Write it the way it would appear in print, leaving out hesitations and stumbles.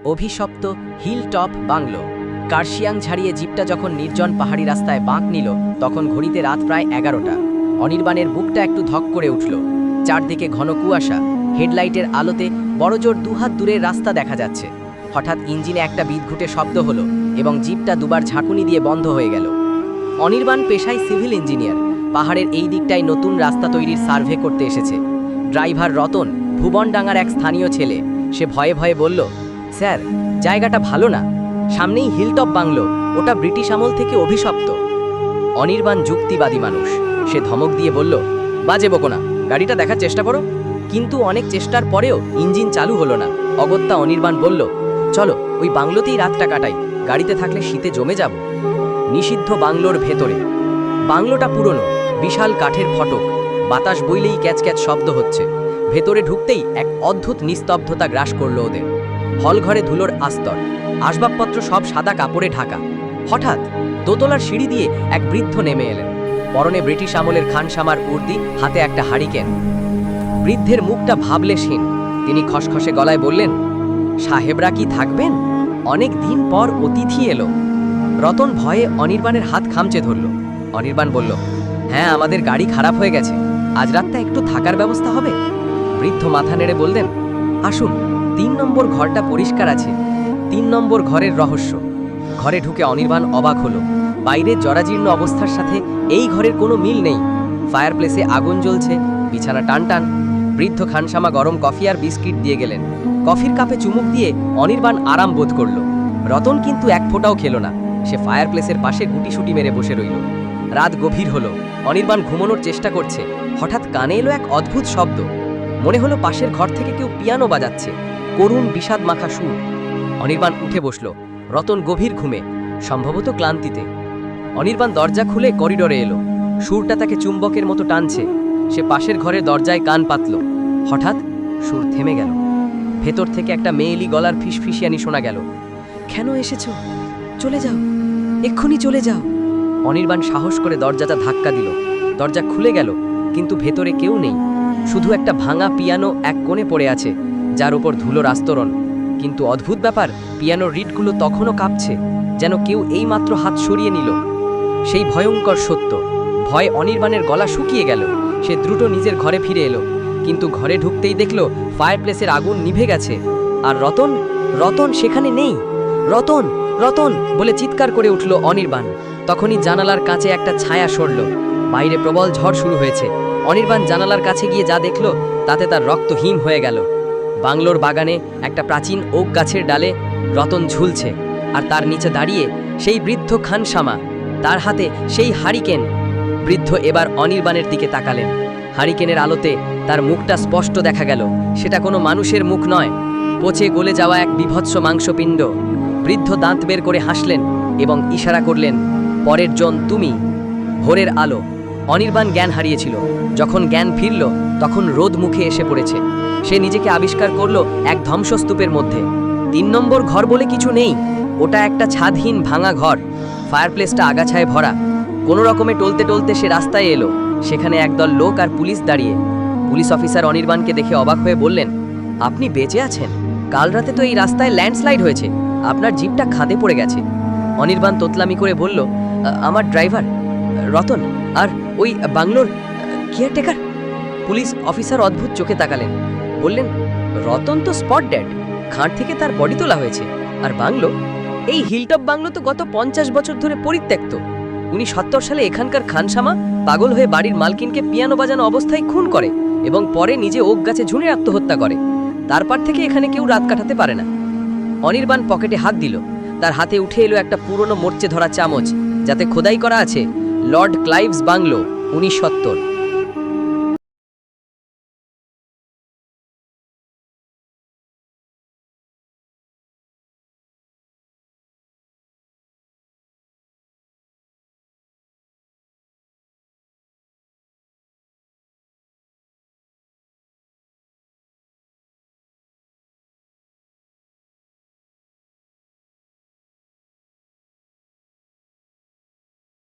অভিশপ্ত hill top bungalow. Kurseong ছাড়িয়ে জিপটা যখন নির্জন পাহাড়ি রাস্তায় বাঁক নিল, তখন ঘড়িতে রাত প্রায় 11টা। অনির্বাণের বুকটা একটু ধক করে উঠল। চারদিকে ঘন কুয়াশা, হেডলাইটের আলোতে বড়জোর 2 হাত দূরের রাস্তা দেখা যাচ্ছে। হঠাৎ ইঞ্জিনে একটা বিদঘুটে শব্দ হলো এবং জিপটা দুবার ঝাঁকুনি দিয়ে বন্ধ হয়ে গেল। অনির্বাণ পেশায় সিভিল ইঞ্জিনিয়ার, পাহাড়ের এই দিকটায় নতুন রাস্তা তৈরির সার্ভে করতে এসেছে। ড্রাইভার রতন ভুবনডাঙ্গার এক স্থানীয় ছেলে। সে ভয়ে ভয়ে বলল, স্যার, জায়গাটা ভালো না, সামনেই হিলটপ বাংলো, ওটা ব্রিটিশ আমল থেকে অভিশপ্ত। অনির্বাণ যুক্তিবাদী মানুষ, সে ধমক দিয়ে বলল, বাজে বকো না, গাড়িটা দেখার চেষ্টা করো। কিন্তু অনেক চেষ্টার পরেও ইঞ্জিন চালু হলো না। অগত্যা অনির্বাণ বলল, চলো ওই বাংলোতেই রাতটা কাটাই, গাড়িতে থাকলে শীতে জমে যাব। নিষিদ্ধ বাংলোর ভেতরে। বাংলোটা পুরনো, বিশাল কাঠের ফটক, বাতাস বইলেই ক্যাচক্যাচ শব্দ হচ্ছে। ভেতরে ঢুকতেই এক অদ্ভুত নিস্তব্ধতা গ্রাস করল ওদের। হলঘরে ধুলোর আস্তর, আসবাবপত্র সব সাদা কাপড়ে ঢাকা। হঠাৎ দোতলার সিঁড়ি দিয়ে এক বৃদ্ধ নেমে এলেন। পরনে ব্রিটিশ আমলের খানসামার উর্দি, হাতে একটা হারিকেন। বৃদ্ধের মুখটা ভাবলেশহীন। তিনি খসখসে গলায় বললেন, সাহেবরা কি থাকবেন? অনেক দিন পর অতিথি এলো। রতন ভয়ে অনির্বাণের হাত খামচে ধরল। অনির্বাণ বলল, হ্যাঁ, আমাদের গাড়ি খারাপ হয়ে গেছে, আজ রাতটা একটু থাকার ব্যবস্থা হবে? বৃদ্ধ মাথা নেড়ে বললেন, আসুন, 3 নম্বর ঘরটা পরিষ্কার আছে। 3 নম্বর ঘরের রহস্য। ঘরে ঢুকে অনির্বাণ অবাক হলো। বাইরের জরাজীর্ণ অবস্থার সাথে এই ঘরের কোনো মিল নেই। ফায়ারপ্লেসে আগুন জ্বলছে, বিছানা টানটান। বৃদ্ধ খানসামা গরম কফি আর বিস্কিট দিয়ে গেলেন। কফির কাপে চুমুক দিয়ে অনির্বাণ আরাম বোধ করল। রতন কিন্তু এক ফোঁটাও খেল না। সে ফায়ারপ্লেসের পাশে গুটিসুটি মেরে বসে রইল। রাত গভীর হলো, অনির্বাণ ঘুমানোর চেষ্টা করছে। হঠাৎ কানে এলো এক অদ্ভুত শব্দ। মনে হলো পাশের ঘর থেকে কেউ পিয়ানো বাজাচ্ছে, করুণ বিষাদ মাখা সুর। অনির্বাণ উঠে বসল। রতন গভীর ঘুমে, সম্ভবত ক্লান্তিতে। অনির্বাণ দরজা খুলে করিডোরে এলো। সুরটা তাকে চুম্বকের মতো টানছে। সে পাশের ঘরের দরজায় কান পাতল। হঠাৎ সুর থেমে গেল। ভেতর থেকে একটা মেয়েলি গলার ফিসফিসিয়ানি শোনা গেল, কেন এসেছো? চলে যাও, এক্ষুনি চলে যাও। অনির্বাণ সাহস করে দরজাটা ধাক্কা দিল। দরজা খুলে গেল, কিন্তু ভেতরে কেউ নেই। শুধু একটা ভাঙা পিয়ানো এক কোণে পড়ে আছে, যার উপর ধুলোর আস্তরণ। কিন্তু অদ্ভুত ব্যাপার, পিয়ানোর রিডগুলো তখনও কাঁপছে, যেন কেউ এইমাত্র হাত সরিয়ে নিল। সেই ভয়ঙ্কর সত্য। ভয়ে অনির্বাণের গলা শুকিয়ে গেল। সে দ্রুত নিজের ঘরে ফিরে এলো, কিন্তু ঘরে ঢুকতেই দেখল ফায়ারপ্লেসের আগুন নিভে গেছে। আর রতন, রতন সেখানে নেই। রতন, রতন বলে চিৎকার করে উঠল অনির্বাণ। তখনই জানালার কাছে একটা ছায়া সরল। বাইরে প্রবল ঝড় শুরু হয়েছে। অনির্বাণ জানালার কাছে গিয়ে যা দেখল, তাতে তার রক্ত হিম হয়ে গেল। বাংলোর বাগানে একটা প্রাচীন ওক গাছের ডালে রতন ঝুলছে, আর তার নিচে দাঁড়িয়ে সেই বৃদ্ধ খানসামা, তার হাতে সেই হারিকেন। বৃদ্ধ এবার অনির্বাণের দিকে তাকালেন। হারিকেনের আলোতে তার মুখটা স্পষ্ট দেখা গেল। সেটা কোনো মানুষের মুখ নয়, পচে গলে যাওয়া এক বিভৎস মাংসপিণ্ড। বৃদ্ধ দাঁত বের করে হাসলেন এবং ইশারা করলেন, পরের জন তুমি। ভোরের আলো। অনির্বাণ জ্ঞান হারিয়েছিল। যখন জ্ঞান ফিরল, তখন রোদ মুখে এসে পড়েছে। সে নিজেকে আবিষ্কার করল এক ধ্বংসস্তূপের মধ্যে। 3 নম্বর ঘর বলে কিছু নেই, ওটা একটা ছাদহীন ভাঙা ঘর। ফায়ারপ্লেসটা আগাছায় ভরা। কোনো রকমে টলতে টলতে সে রাস্তায় এলো। সেখানে একদল লোক আর পুলিশ দাঁড়িয়ে। পুলিশ অফিসার অনির্বাণকে দেখে অবাক হয়ে বললেন, আপনি বেঁচে আছেন? কাল রাতে তো এই রাস্তায় ল্যান্ডস্লাইড হয়েছে, আপনার জিপটা খাদে পড়ে গেছে। অনির্বাণ তোতলামি করে বলল, আমার ড্রাইভার রতন আর ওই বাংলোর কেয়ারটেকার। পুলিশ অফিসার অদ্ভুত চোখে তাকালেন, বললেন, রতন তো স্পট ডেড, খাট থেকে তার বডি তোলা হয়েছে। আর বাংলো, এই হিলটপ বাংলো তো গত 50 বছর ধরে পরিত্যক্ত। 1970 সালে এখানকার খানসামা পাগল হয়ে বাড়ির মালকিনকে পিয়ানো বাজানো অবস্থায় খুন করে এবং পরে নিজে ওক গাছে ঝুলে আত্মহত্যা করে। তারপর থেকে এখানে কেউ রাত কাটাতে পারে না। অনির্বাণ পকেটে হাত দিল। তার হাতে উঠে এলো একটা পুরনো মরচে ধরা চামচ, যাতে খোদাই করা আছে, লর্ড ক্লাইভস বাংলো 1970।